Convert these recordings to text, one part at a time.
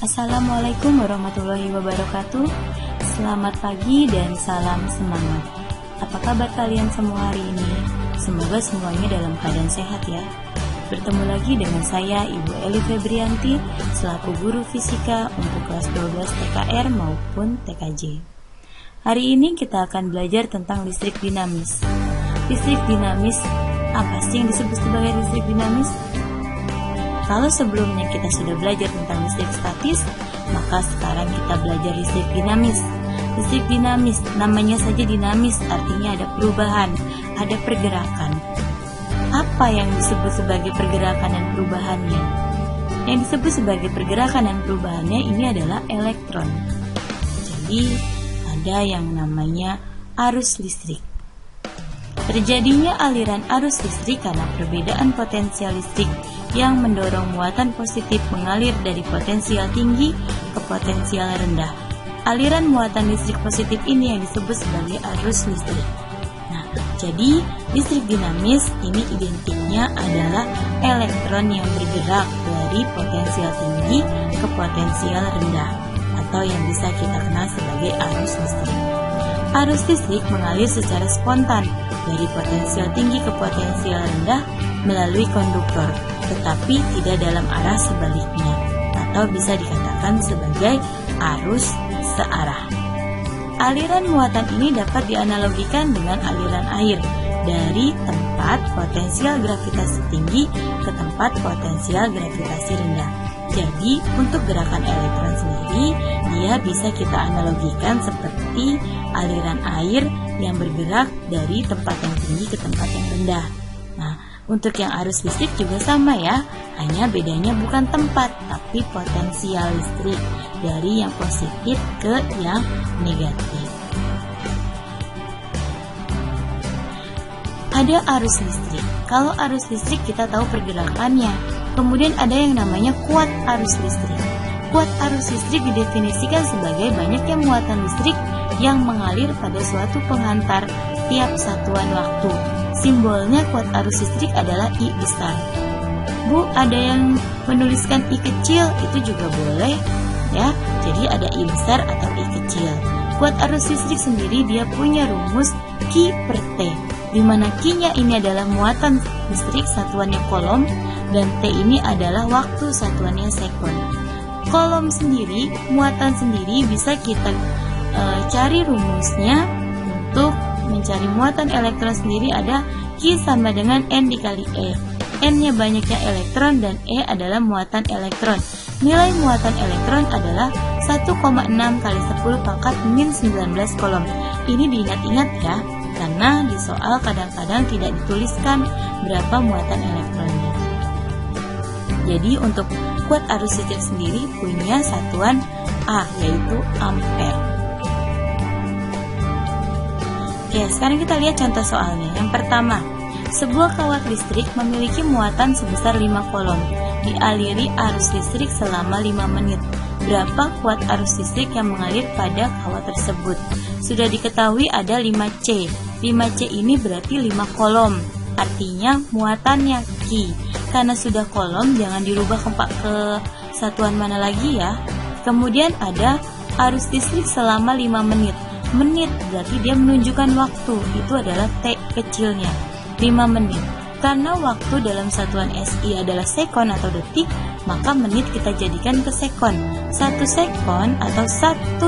Assalamualaikum warahmatullahi wabarakatuh. Selamat pagi dan salam semangat. Apa kabar kalian semua hari ini? Semoga semuanya dalam keadaan sehat ya. Bertemu lagi dengan saya Ibu Eli Febrianti selaku guru fisika untuk kelas 12 TKR maupun TKJ. Hari ini kita akan belajar tentang listrik dinamis. Listrik dinamis, apa sih yang disebut sebagai listrik dinamis? Kalau sebelumnya kita sudah belajar tentang listrik statis, maka sekarang kita belajar listrik dinamis. Listrik dinamis, namanya saja dinamis, artinya ada perubahan, ada pergerakan. Apa yang disebut sebagai pergerakan dan perubahannya? Yang disebut sebagai pergerakan dan perubahannya ini adalah elektron. Jadi, ada yang namanya arus listrik. Terjadinya aliran arus listrik karena perbedaan potensial listrik yang mendorong muatan positif mengalir dari potensial tinggi ke potensial rendah. Aliran muatan listrik positif ini yang disebut sebagai arus listrik. Nah, jadi listrik dinamis ini identiknya adalah elektron yang bergerak dari potensial tinggi ke potensial rendah, atau yang bisa kita kenal sebagai arus listrik. Arus listrik mengalir secara spontan dari potensial tinggi ke potensial rendah melalui konduktor, tetapi tidak dalam arah sebaliknya, atau bisa dikatakan sebagai arus searah. Aliran muatan ini dapat dianalogikan dengan aliran air dari tempat potensial gravitasi tinggi ke tempat potensial gravitasi rendah. Jadi, untuk gerakan elektron sendiri, dia bisa kita analogikan seperti aliran air yang bergerak dari tempat yang tinggi ke tempat yang rendah. Nah, untuk yang arus listrik juga sama ya, hanya bedanya bukan tempat, tapi potensial listrik dari yang positif ke yang negatif. Ada arus listrik. Kalau arus listrik kita tahu pergerakannya. Kemudian ada yang namanya kuat arus listrik. Kuat arus listrik didefinisikan sebagai banyaknya muatan listrik yang mengalir pada suatu penghantar tiap satuan waktu. Simbolnya kuat arus listrik adalah I besar. Bu, ada yang menuliskan I kecil, itu juga boleh ya. Jadi ada I besar atau I kecil. Kuat arus listrik sendiri dia punya rumus Q per T, di mana Q-nya ini adalah muatan listrik satuannya kolom dan T ini adalah waktu satuannya sekon. Kolom sendiri, muatan sendiri bisa kita cari rumusnya. Untuk mencari muatan elektron sendiri ada Q sama dengan N dikali E. N-nya banyaknya elektron dan E adalah muatan elektron. Nilai muatan elektron adalah 1,6 kali 10 pangkat min 19 kolom. Ini diingat-ingat ya, karena di soal kadang-kadang tidak dituliskan berapa muatan elektronnya. Jadi untuk kuat arus listrik sendiri punya satuan A, yaitu ampere. Oke, sekarang kita lihat contoh soalnya. Yang pertama, sebuah kawat listrik memiliki muatan sebesar 5 kolom, dialiri arus listrik selama 5 menit. Berapa kuat arus listrik yang mengalir pada kawat tersebut? Sudah diketahui ada 5C. 5C ini berarti 5 kolom, artinya muatannya Q. Karena sudah kolom, jangan dirubah ke satuan mana lagi ya. Kemudian ada arus listrik selama 5 menit. Menit berarti dia menunjukkan waktu, itu adalah T kecilnya, 5 menit. Karena waktu dalam satuan SI adalah sekon atau detik, maka menit kita jadikan ke sekon. 1 sekon atau 1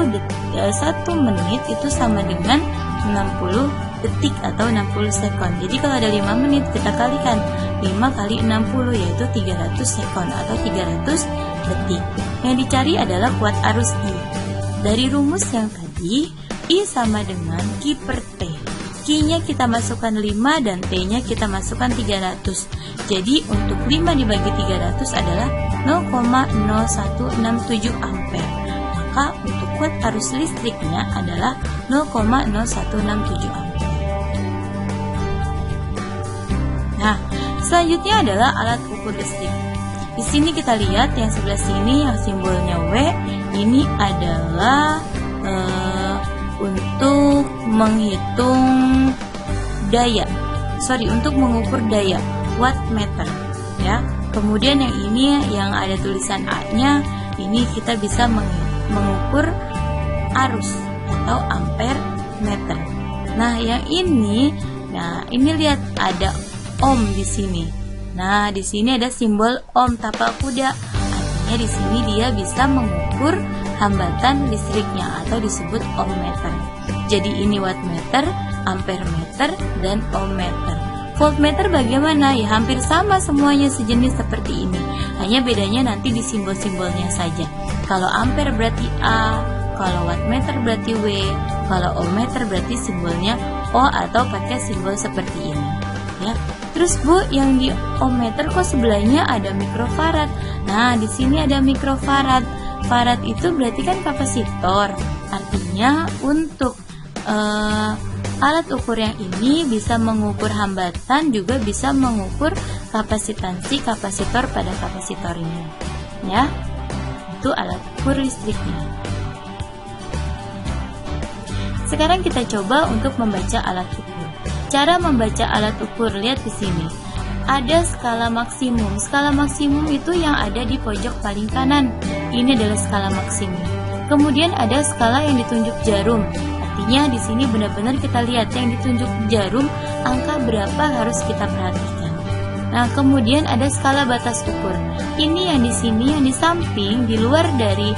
menit itu sama dengan 60 detik atau 60 sekon. Jadi kalau ada 5 menit kita kalikan 5 kali 60 yaitu 300 sekon atau 300 detik. Yang dicari adalah kuat arus I. Dari rumus yang tadi, I sama dengan Q per T. Q-nya kita masukkan 5 dan T-nya kita masukkan 300. Jadi untuk 5 dibagi 300 adalah 0,0167 ampere. Maka untuk kuat arus listriknya adalah 0,0167 ampere. Nah, selanjutnya adalah alat ukur listrik. Di sini kita lihat yang sebelah sini yang simbolnya W, ini adalah untuk menghitung daya. Untuk mengukur daya wattmeter ya. Kemudian yang ini yang ada tulisan A-nya ini kita bisa mengukur arus atau ampere meter. Nah, yang ini, lihat ada ohm di sini. Nah, di sini ada simbol ohm tapak kuda. Artinya di sini dia bisa mengukur hambatan listriknya atau disebut ohmmeter. Jadi ini wattmeter, ampere meter, dan ohmmeter. Voltmeter bagaimana? Ya hampir sama semuanya, sejenis seperti ini. Hanya bedanya nanti di simbol-simbolnya saja. Kalau ampere berarti A, kalau wattmeter berarti W, kalau ohmmeter berarti simbolnya O atau pakai simbol seperti ini. Ya. Terus Bu, yang di ohmmeter kok sebelahnya ada mikrofarad? Nah, di sini ada mikrofarad. Farad itu berarti kan kapasitor. Artinya untuk alat ukur yang ini bisa mengukur hambatan, juga bisa mengukur kapasitansi kapasitor pada kapasitornya. Ya, itu alat ukur listriknya. Sekarang kita coba untuk membaca alat ukur. Cara membaca alat ukur, lihat di sini. Ada skala maksimum. Skala maksimum itu yang ada di pojok paling kanan. Ini adalah skala maksimum. Kemudian ada skala yang ditunjuk jarum. Artinya di sini benar-benar kita lihat yang ditunjuk jarum, angka berapa harus kita perhatikan. Nah, kemudian ada skala batas ukur. Ini yang di sini, yang di samping, di luar dari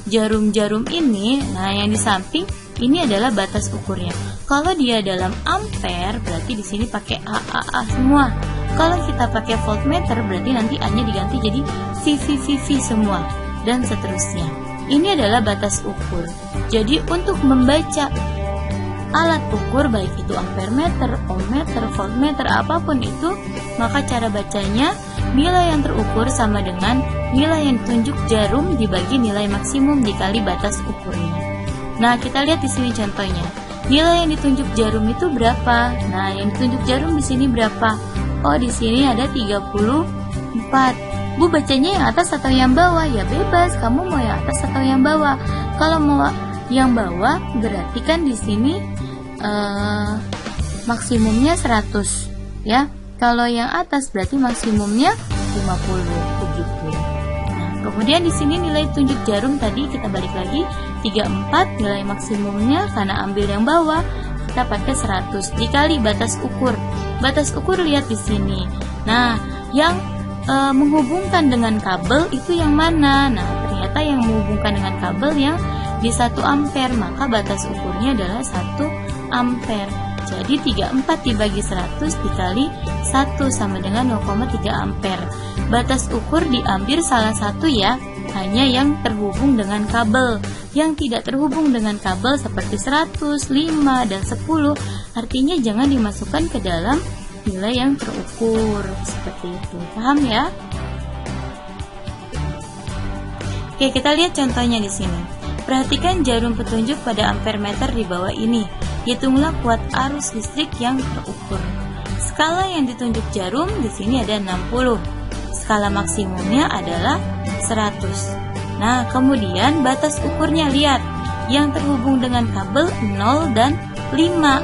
jarum-jarum ini. Nah, yang di samping ini adalah batas ukurnya. Kalau dia dalam ampere, berarti di sini pakai A semua. Kalau kita pakai voltmeter, berarti nanti A-nya diganti jadi VV semua, dan seterusnya. Ini adalah batas ukur. Jadi untuk membaca alat ukur, baik itu ampere meter, ohmmeter, voltmeter, apapun itu, maka cara bacanya nilai yang terukur sama dengan nilai yang ditunjuk jarum dibagi nilai maksimum dikali batas ukurnya. Nah, kita lihat di sini contohnya. Nilai yang ditunjuk jarum itu berapa? Nah, yang ditunjuk jarum di sini berapa? Oh, di sini ada 34. Bu, bacanya yang atas atau yang bawah? Ya bebas, kamu mau yang atas atau yang bawah. Kalau mau yang bawah, berarti kan di sini maksimumnya 100, ya. Kalau yang atas berarti maksimumnya 50 begitu. Nah, kemudian di sini nilai tunjuk jarum tadi kita balik lagi 34, nilai maksimumnya karena ambil yang bawah kita pakai 100 dikali batas ukur. Batas ukur lihat di sini. Nah, yang menghubungkan dengan kabel itu yang mana? Nah, ternyata yang menghubungkan dengan kabel yang di 1 ampere, maka batas ukurnya adalah 1 ampere. Jadi 34 dibagi 100 dikali 1 sama dengan 0,3 ampere. Batas ukur diambil salah satu ya, hanya yang terhubung dengan kabel. Yang tidak terhubung dengan kabel seperti 100, 5, dan 10, artinya jangan dimasukkan ke dalam nilai yang terukur. Seperti itu, paham ya? Oke, kita lihat contohnya di sini. Perhatikan jarum petunjuk pada ampere meter di bawah ini. Hitunglah kuat arus listrik yang terukur. Skala yang ditunjuk jarum di sini ada 60. Skala maksimumnya adalah 100. Nah, kemudian batas ukurnya lihat. Yang terhubung dengan kabel 0 dan 5.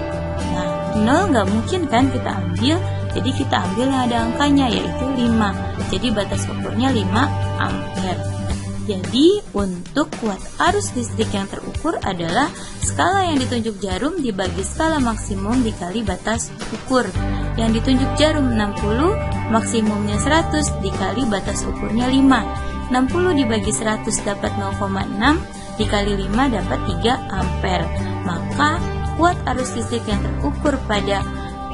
Nah, 0 nggak mungkin kan kita ambil, jadi kita ambil yang ada angkanya yaitu 5. Jadi batas ukurnya 5 ampere. Jadi untuk kuat arus listrik yang terukur adalah skala yang ditunjuk jarum dibagi skala maksimum dikali batas ukur. Yang ditunjuk jarum 60, maksimumnya 100 dikali batas ukurnya 5. 60 dibagi 100 dapat 0,6, dikali 5 dapat 3 ampere. Maka kuat arus listrik yang terukur pada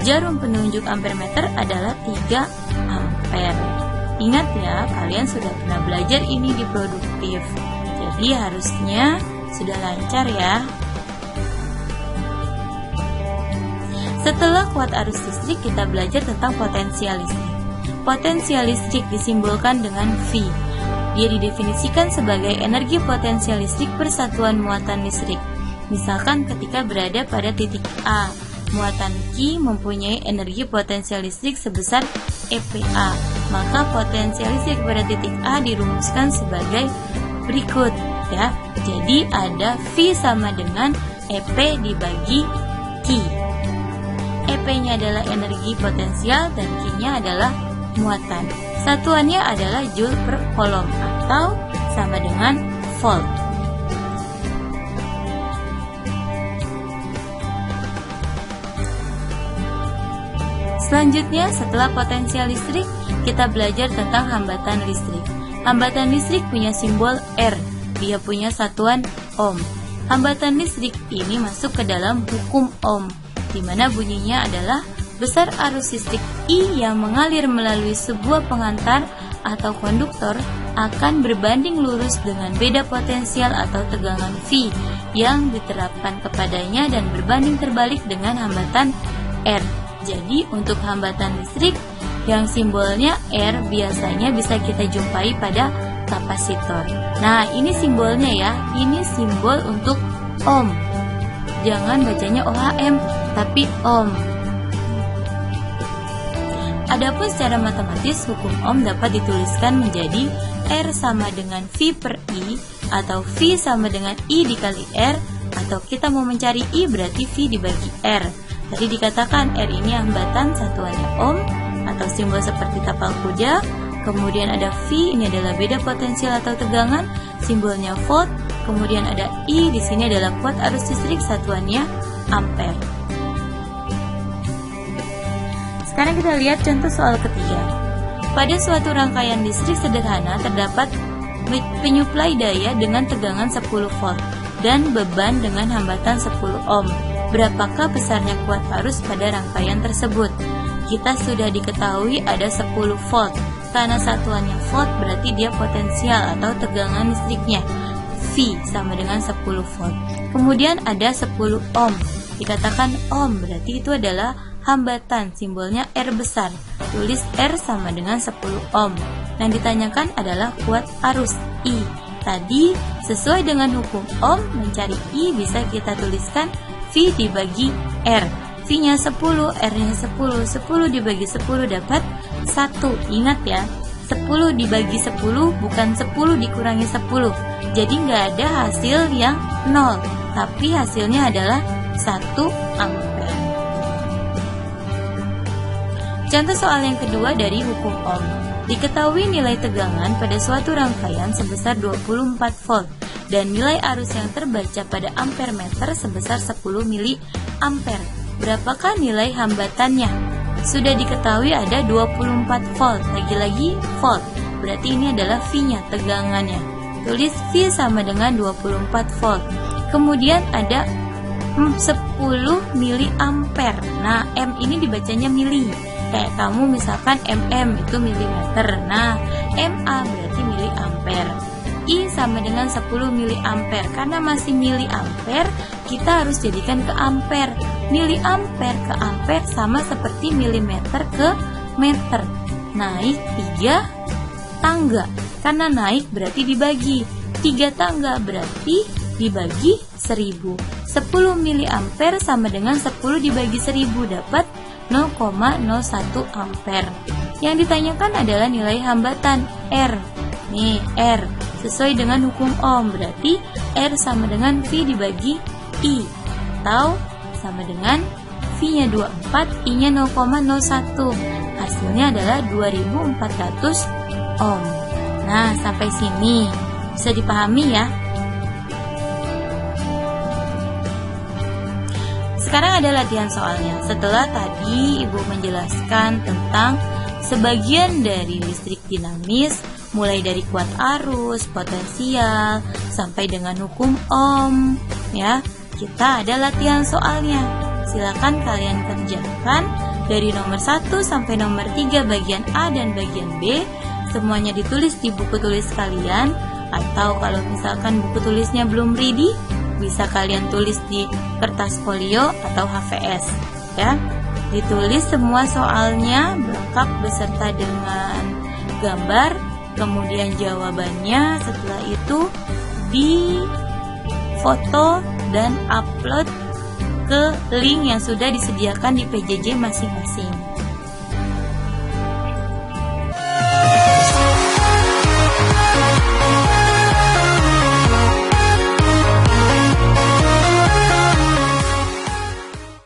jarum penunjuk ampere meter adalah 3 ampere. Ingat ya, kalian sudah pernah belajar ini di produktif. Jadi harusnya sudah lancar ya. Setelah kuat arus listrik, kita belajar tentang potensial listrik. Potensial listrik disimbolkan dengan V. Dia didefinisikan sebagai energi potensial listrik per satuan muatan listrik. Misalkan ketika berada pada titik A, muatan Q mempunyai energi potensial listrik sebesar EPA. Maka potensial listrik pada titik A dirumuskan sebagai berikut ya. Jadi ada V sama dengan EP dibagi Q. EP-nya adalah energi potensial dan Q-nya adalah muatan. Satuannya adalah joule per coulomb atau sama dengan volt. Selanjutnya, setelah potensial listrik, kita belajar tentang hambatan listrik. Hambatan listrik punya simbol R, dia punya satuan ohm. Hambatan listrik ini masuk ke dalam hukum ohm, di mana bunyinya adalah besar arus listrik I yang mengalir melalui sebuah pengantar atau konduktor akan berbanding lurus dengan beda potensial atau tegangan V yang diterapkan kepadanya dan berbanding terbalik dengan hambatan R. Jadi untuk hambatan listrik yang simbolnya R biasanya bisa kita jumpai pada kapasitor. Nah, ini simbolnya ya, ini simbol untuk ohm. Jangan bacanya OHM, tapi ohm. Adapun secara matematis, hukum ohm dapat dituliskan menjadi R sama dengan V per I, atau V sama dengan I dikali R, atau kita mau mencari I berarti V dibagi R. Tadi dikatakan R ini hambatan, satuannya ohm, atau simbol seperti tapal kuda. Kemudian ada V, ini adalah beda potensial atau tegangan, simbolnya volt. Kemudian ada I, di sini adalah kuat arus listrik, satuannya ampere. Sekarang kita lihat contoh soal ketiga. Pada suatu rangkaian listrik sederhana terdapat penyuplai daya dengan tegangan 10 volt dan beban dengan hambatan 10 ohm. Berapakah besarnya kuat arus pada rangkaian tersebut? Kita sudah diketahui ada 10 volt. Karena satuannya volt berarti dia potensial atau tegangan listriknya. V sama dengan 10 volt. Kemudian ada 10 ohm. Dikatakan ohm berarti itu adalah hambatan, simbolnya R besar. Tulis R sama dengan 10 ohm. Yang ditanyakan adalah kuat arus I. Tadi sesuai dengan hukum ohm, mencari I bisa kita tuliskan V dibagi R. V-nya 10, R-nya 10. 10 dibagi 10 dapat 1. Ingat ya, 10 dibagi 10 bukan 10 dikurangi 10. Jadi nggak ada hasil yang 0, tapi hasilnya adalah 1 ampere. Contoh soal yang kedua dari hukum ohm. Diketahui nilai tegangan pada suatu rangkaian sebesar 24 volt dan nilai arus yang terbaca pada ampere meter sebesar 10 mili ampere. Berapakah nilai hambatannya? Sudah diketahui ada 24 volt, lagi-lagi volt. Berarti ini adalah V-nya, tegangannya. Tulis V sama dengan 24 volt. Kemudian ada 10 mili ampere. Nah, M ini dibacanya mili. Kayak kamu misalkan mm itu milimeter. Nah, MA berarti mili ampere. I sama dengan 10 mili ampere. Karena masih mili ampere, kita harus jadikan ke ampere. Mili ampere ke ampere sama seperti milimeter ke meter. Naik 3 tangga. Karena naik berarti dibagi. 3 tangga berarti dibagi 1000. 10 mili ampere sama dengan 10 dibagi 1000 dapat 0,01 ampere. Yang ditanyakan adalah nilai hambatan R. Nih, R sesuai dengan hukum ohm, berarti R sama dengan V dibagi I, atau sama dengan V-nya 24, I-nya 0,01. Hasilnya adalah 2400 ohm. Nah, sampai sini bisa dipahami ya. Sekarang ada latihan soalnya. Setelah tadi Ibu menjelaskan tentang sebagian dari listrik dinamis, mulai dari kuat arus, potensial, sampai dengan hukum ohm, ya. Kita ada latihan soalnya. Silakan kalian kerjakan dari nomor 1 sampai nomor 3 bagian A dan bagian B. Semuanya ditulis di buku tulis kalian, atau kalau misalkan buku tulisnya belum ready, bisa kalian tulis di kertas folio atau HVS, ya. Ditulis semua soalnya lengkap beserta dengan gambar, kemudian jawabannya. Setelah itu difoto dan upload ke link yang sudah disediakan di PJJ masing-masing.